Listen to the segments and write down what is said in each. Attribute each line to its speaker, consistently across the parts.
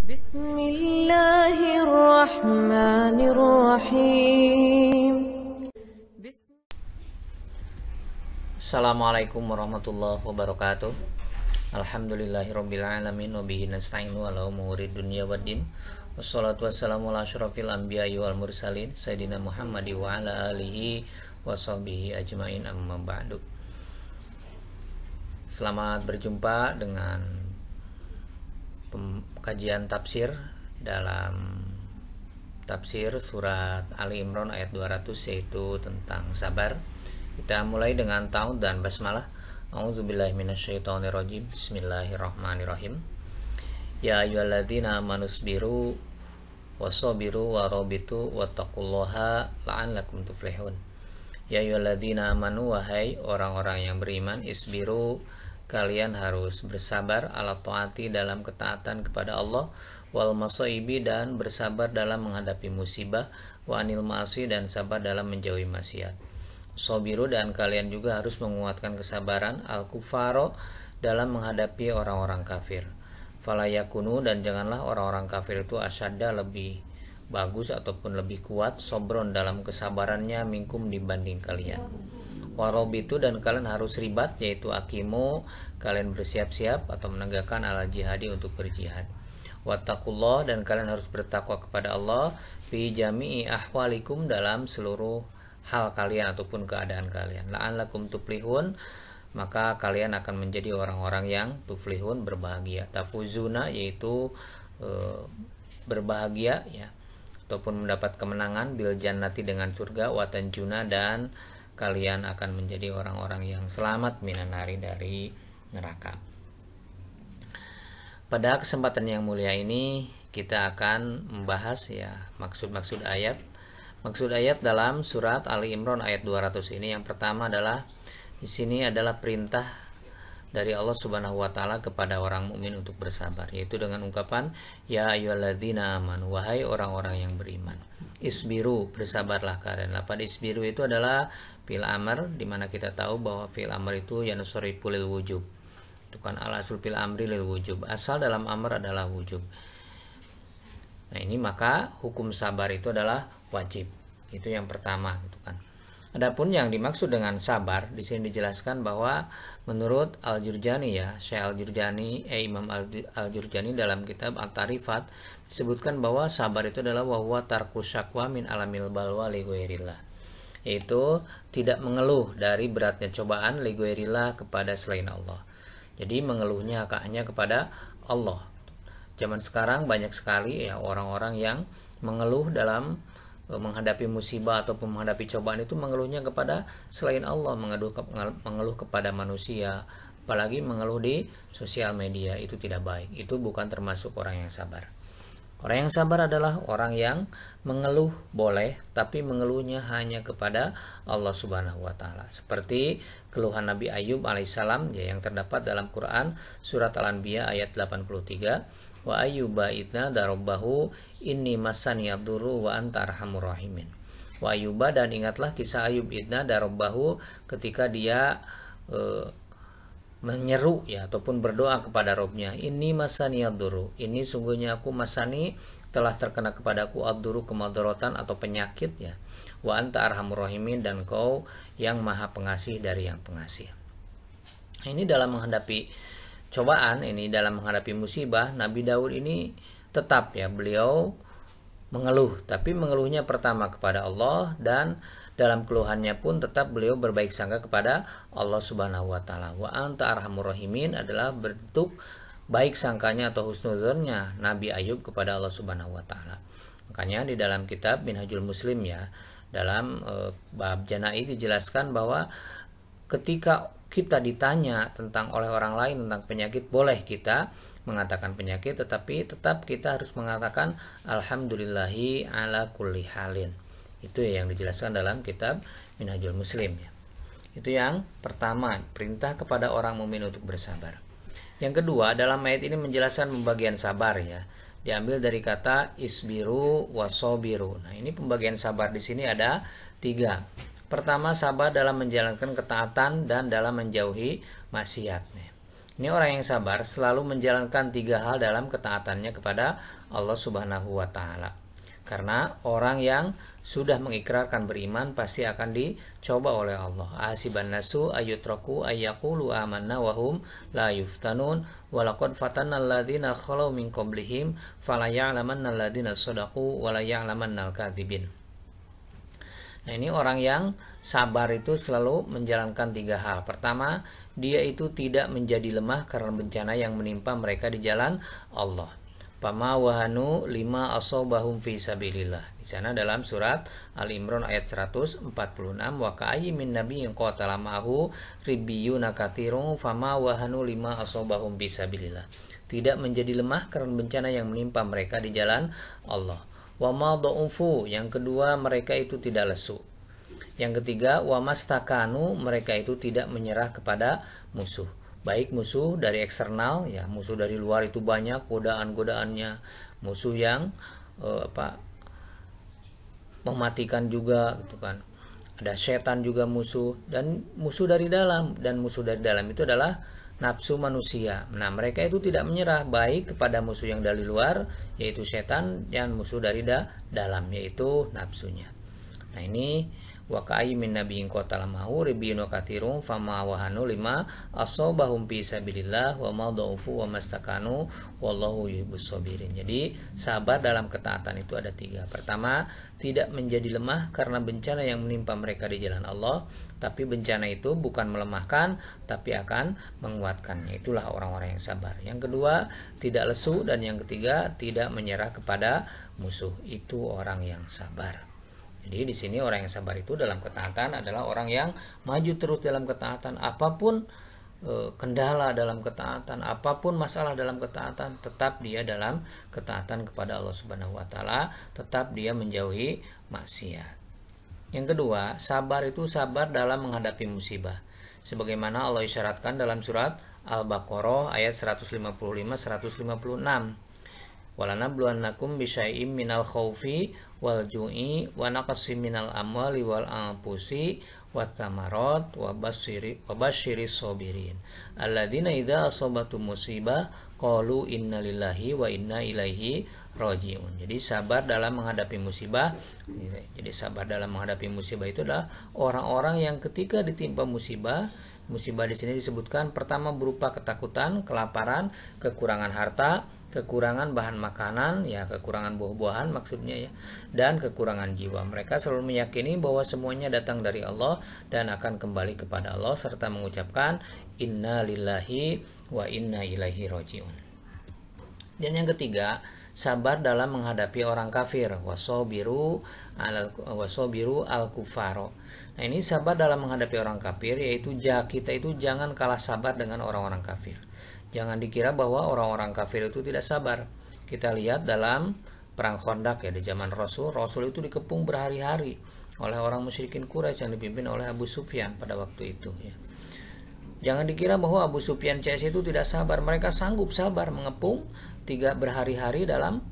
Speaker 1: Bismillahirrahmanirrahim.
Speaker 2: Assalamualaikum warahmatullahi wabarakatuh. Alhamdulillahirabbil alamin wa bihi nasta'inu ala umuri dunya waddin. Wassalatu wassalamu ala asyrafil anbiya'i wal mursalin sayyidina Muhammadi wa ala alihi wa sahbihi ajmain, amma ba'du. Selamat berjumpa dengan kajian tafsir dalam tafsir surat Ali Imran ayat 200, yaitu tentang sabar. Kita mulai dengan ta'awudz dan basmalah. A'udzubillahi minasyaitonirrajim. Bismillahirrahmanirrahim. Ya ayyuhalladzina amanu sabiru wasabiru warabitu wattaqullaha la'allakum tuflihun. Ya ayyuhalladzina amanu, wahai orang-orang yang beriman, isbiru, kalian harus bersabar, ala taati, dalam ketaatan kepada Allah, wal masaibi, dan bersabar dalam menghadapi musibah, wa anil ma'asi, dan sabar dalam menjauhi maksiat. Sobiru, dan kalian juga harus menguatkan kesabaran, al kufaro, dalam menghadapi orang-orang kafir. Falayakunu, dan janganlah orang-orang kafir itu asyadda, lebih bagus ataupun lebih kuat, sobron, dalam kesabarannya, minkum, dibanding kalian. Warobitu, dan kalian harus ribat, yaitu akimu, kalian bersiap-siap atau menegakkan ala jihadi, untuk berjihad. Wattaqullah, dan kalian harus bertakwa kepada Allah, fi jami'i ahwalikum, dalam seluruh hal kalian ataupun keadaan kalian. La'allakum tuflihun, maka kalian akan menjadi orang-orang yang tuflihun, berbahagia. Tafuzuna, yaitu berbahagia ya, ataupun mendapat kemenangan, bil jannati, dengan surga, watanjuna, dan kalian akan menjadi orang-orang yang selamat, minan nari, dari neraka. Pada kesempatan yang mulia ini kita akan membahas ya maksud-maksud ayat. Maksud ayat dalam surat Ali Imran ayat 200 ini, yang pertama adalah di sini adalah perintah dari Allah Subhanahu wa taala kepada orang mukmin untuk bersabar, yaitu dengan ungkapan ya ayyuhalladzina amanu, wahai orang-orang yang beriman. Isbiru, bersabarlah kalian. Lafaz isbiru itu adalah fi'il amr, di mana kita tahu bahwa fi'il amr itu yanusrifu lil wujub. Itu kan al-asul fil amri lil wujub. Asal dalam amr adalah wujub. Nah, ini maka hukum sabar itu adalah wajib. Itu yang pertama gitu kan. Adapun yang dimaksud dengan sabar di sini dijelaskan bahwa menurut Al-Jurjani ya, Syekh Al-Jurjani, Imam Al-Jurjani dalam kitab At-Tarifat disebutkan bahwa sabar itu adalah wahwa tarku syakwa min alamil balwa li ghairillah, yaitu tidak mengeluh dari beratnya cobaan li ghairillah, kepada selain Allah. Jadi mengeluhnya hanya kepada Allah. Zaman sekarang banyak sekali ya orang-orang yang mengeluh dalam menghadapi musibah ataupun menghadapi cobaan, itu mengeluhnya kepada selain Allah, mengeluh kepada manusia, apalagi mengeluh di sosial media. Itu tidak baik, itu bukan termasuk orang yang sabar. Orang yang sabar adalah orang yang mengeluh boleh, tapi mengeluhnya hanya kepada Allah Subhanahu wa taala. Seperti keluhan Nabi Ayub alaihissalam ya, yang terdapat dalam Quran surat Al-Anbiya ayat 83. Wa ayyuba idna darabbahu inni masani yadurru wa anta arhamur rahimin. Wa ayyuba, dan ingatlah kisah Ayub idna darabbahu, ketika dia menyeru ya ataupun berdoa kepada Robnya, ini masani yadurru, ini sungguhnya aku, masani, telah terkena kepadaku, ad-duru, kemadharatan atau penyakit ya, wa anta arhamur rahimin, dan kau yang maha pengasih dari yang pengasih. Ini dalam menghadapi cobaan, ini dalam menghadapi musibah, Nabi Daud ini tetap ya, beliau mengeluh, tapi mengeluhnya pertama kepada Allah, dan dalam keluhannya pun tetap beliau berbaik sangka kepada Allah Subhanahu wa taala. Wa anta arhamur rahimin adalah bentuk baik sangkanya atau husnuzonnya Nabi Ayub kepada Allah Subhanahu wa taala. Makanya di dalam kitab Minhajul Muslim ya, dalam bab janaiz dijelaskan bahwa ketika kita ditanya tentang oleh orang lain tentang penyakit, boleh kita mengatakan penyakit, tetapi tetap kita harus mengatakan alhamdulillahi ala kulli halin. Itu yang dijelaskan dalam kitab Minhajul Muslim ya. Itu yang pertama, perintah kepada orang mukmin untuk bersabar. Yang kedua, dalam ayat ini menjelaskan pembagian sabar ya. Diambil dari kata isbiru wasobiru. Nah, ini pembagian sabar di sini ada 3. Pertama, sabar dalam menjalankan ketaatan dan dalam menjauhi maksiat. Ini orang yang sabar selalu menjalankan 3 hal dalam ketaatannya kepada Allah Subhanahu wa taala. Karena orang yang sudah mengikrarkan beriman pasti akan dicoba oleh Allah. Ahsiban nasu ayyutraku ayyaqulu amanna wa hum la yuftanun wa laqad fatanna alladziina khalau min qablihim fala ya'lamanna alladziina shadaqu wa la ya'lamanna al-kadzibin. Nah, ini orang yang sabar itu selalu menjalankan 3 hal. Pertama, dia itu tidak menjadi lemah karena bencana yang menimpa mereka di jalan Allah. Pama wahanu lima asobahum fi sabilillah. Di sana dalam surat Al-Imran ayat 146, wa ka'ayyin min nabiyyin qatala ma'ahu ribbiyuna katsirun fama wahanu lima asobahum fi sabilillah. Tidak menjadi lemah karena bencana yang menimpa mereka di jalan Allah. Wa ma dha'ufu, yang kedua mereka itu tidak lesu. Yang ketiga, wa mastakanu, mereka itu tidak menyerah kepada musuh. Baik musuh dari eksternal, ya musuh dari luar itu banyak godaan-godaannya, musuh yang mematikan juga gitu kan. Ada setan juga musuh, dan musuh dari dalam, dan musuh dari dalam itu adalah nafsu manusia. Nah, mereka itu tidak menyerah baik kepada musuh yang dari luar yaitu setan, dan musuh dari dalam yaitu nafsunya. Nah, ini wa ka'ayyin min nabiyyin qatala ma'ahu ribbiyun katsirun fama wahanu lima asobahum fi sabilillah wa ma dha'ufu wa mastakanu wallahu yuhibbus shabirin. Jadi sabar dalam ketaatan itu ada 3. Pertama, tidak menjadi lemah karena bencana yang menimpa mereka di jalan Allah, tapi bencana itu bukan melemahkan tapi akan menguatkannya. Itulah orang-orang yang sabar. Yang kedua, tidak lesu, dan yang ketiga, tidak menyerah kepada musuh. Itu orang yang sabar. Jadi di sini orang yang sabar itu dalam ketaatan adalah orang yang maju terus dalam ketaatan, apapun kendala dalam ketaatan, apapun masalah dalam ketaatan, tetap dia dalam ketaatan kepada Allah Subhanahu wa taala, tetap dia menjauhi maksiat. Yang kedua, sabar itu sabar dalam menghadapi musibah. Sebagaimana Allah isyaratkan dalam surat Al-Baqarah ayat 155 156. Walanabluwannakum bisyai'im minal khaufi wal ju'i wa naqsim minal amwali wal anfusi wat tamarat wa basyiris sabirin alladzina idza asabatum musibah qalu inna lillahi wa inna ilaihi rajiun. Jadi sabar dalam menghadapi musibah. Jadi sabar dalam menghadapi musibah itu adalah orang-orang yang ketika ditimpa musibah di sini disebutkan pertama berupa ketakutan, kelaparan, kekurangan harta, kekurangan bahan makanan, ya kekurangan buah-buahan maksudnya ya, dan kekurangan jiwa. Mereka selalu meyakini bahwa semuanya datang dari Allah dan akan kembali kepada Allah, serta mengucapkan inna lillahi wa inna ilaihi rajiun. Dan yang ketiga, sabar dalam menghadapi orang kafir, wasobiru al-kufaro. Nah, ini sabar dalam menghadapi orang kafir, yaitu kita itu jangan kalah sabar dengan orang-orang kafir. Jangan dikira bahwa orang-orang kafir itu tidak sabar. Kita lihat dalam perang Khandaq ya, di zaman Rasul itu dikepung berhari-hari oleh orang musyrikin Quraisy yang dipimpin oleh Abu Sufyan pada waktu itu ya. Jangan dikira bahwa Abu Sufyan CS itu tidak sabar. Mereka sanggup sabar mengepung berhari-hari dalam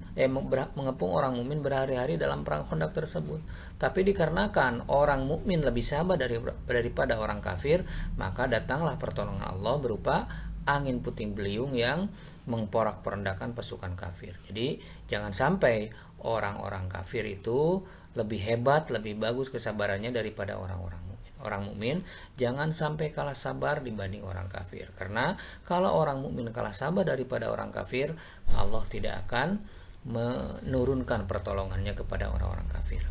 Speaker 2: mengepung orang mukmin berhari-hari dalam perang Khandaq tersebut. Tapi dikarenakan orang mukmin lebih sabar daripada orang kafir, maka datanglah pertolongan Allah berupa angin puting beliung yang memporak-porandakan pasukan kafir. Jadi jangan sampai orang-orang kafir itu lebih hebat, lebih bagus kesabarannya daripada orang-orang mukmin. Orang mukmin jangan sampai kalah sabar dibanding orang kafir. Karena kalau orang mukmin kalah sabar daripada orang kafir, Allah tidak akan menurunkan pertolongannya kepada orang-orang kafir.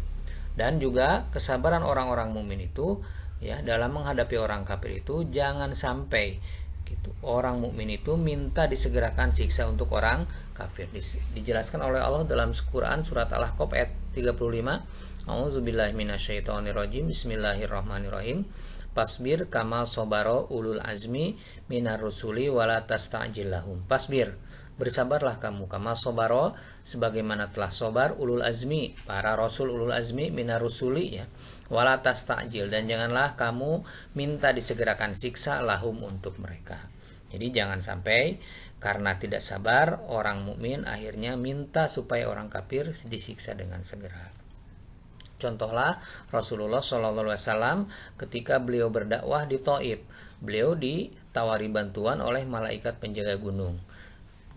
Speaker 2: Dan juga kesabaran orang-orang mukmin itu ya dalam menghadapi orang kafir itu jangan sampai gitu. Orang mukmin itu minta disegerakan siksa untuk orang kafir. Dijelaskan oleh Allah dalam Quran surat Al-Ahqaf ayat 35. A'udzubillahi minasyaitonirrajim. Bismillahirrahmanirrahim. Pasbir kama sabara ulul azmi minar rusuli wala tasta'jil lahum. Pasbir, bersabarlah kamu kama sabara sebagaimana telah sabar ulul azmi, para rasul ulul azmi minar rusuli ya. Wala tasta'jil, dan janganlah kamu minta disegerakan siksa lahum untuk mereka. Jadi jangan sampai karena tidak sabar orang mukmin akhirnya minta supaya orang kafir disiksa dengan segera. Contohlah Rasulullah SAW ketika beliau berdakwah di Thaif. Beliau ditawari bantuan oleh malaikat penjaga gunung,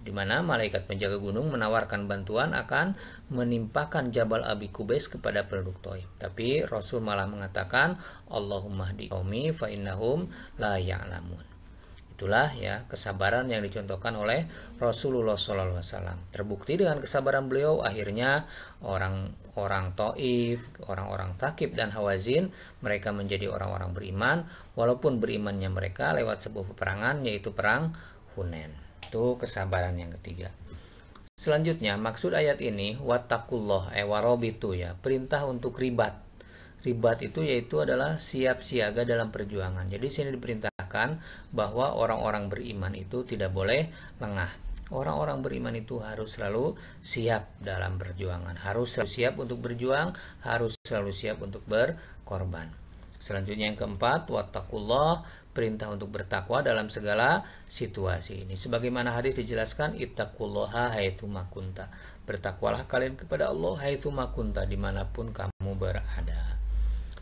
Speaker 2: di mana malaikat penjaga gunung menawarkan bantuan akan menimpakan Jabal Abi Qubais kepada penduduk Thaif. Tapi Rasul malah mengatakan, Allahumma hdi qaumi fa innahum la ya'lamun. Itulah ya kesabaran yang dicontohkan oleh Rasulullah SAW. Terbukti dengan kesabaran beliau, akhirnya orang-orang Thaif, orang-orang Thaqif dan Hawazin, mereka menjadi orang-orang beriman, walaupun berimannya mereka lewat sebuah peperangan, yaitu perang Hunain. Itu kesabaran yang ketiga. Selanjutnya, maksud ayat ini wattaqullah warabitu ya, perintah untuk ribat. Ribat itu yaitu adalah siap siaga dalam perjuangan. Jadi sini diperintahkan bahwa orang-orang beriman itu tidak boleh lengah. Orang-orang beriman itu harus selalu siap dalam perjuangan, harus selalu siap untuk berjuang, harus selalu siap untuk berkorban. Selanjutnya yang keempat, wattaqullah, perintah untuk bertakwa dalam segala situasi. Ini sebagaimana hadis dijelaskan, ittaqullaha haitsuma kunta. Bertakwalah kalian kepada Allah haitsuma kunta, dimanapun kamu berada.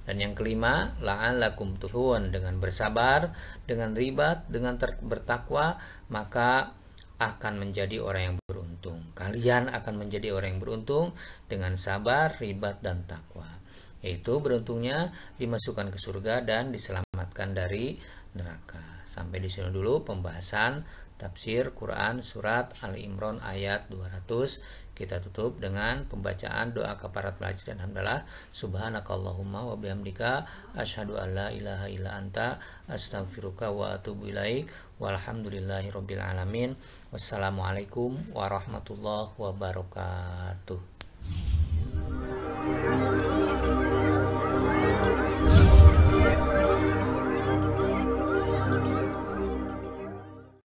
Speaker 2: Dan yang kelima, la'allakum tuhun, dengan bersabar, dengan ribat, dengan bertakwa, maka akan menjadi orang yang beruntung. Kalian akan menjadi orang yang beruntung dengan sabar, ribat, dan takwa. Yaitu beruntungnya dimasukkan ke surga dan diselamatkan dari neraka. Sampai di sini dulu pembahasan tafsir Quran surat Ali Imran ayat 200. Kita tutup dengan pembacaan doa kafarat belajar dan hamdalah. Subhanakallahumma wa bihamdika asyhadu an la ilaha illa anta astaghfiruka wa atubu ilaik. Walhamdulillahirabbil alamin. Wassalamualaikum warahmatullahi wabarakatuh.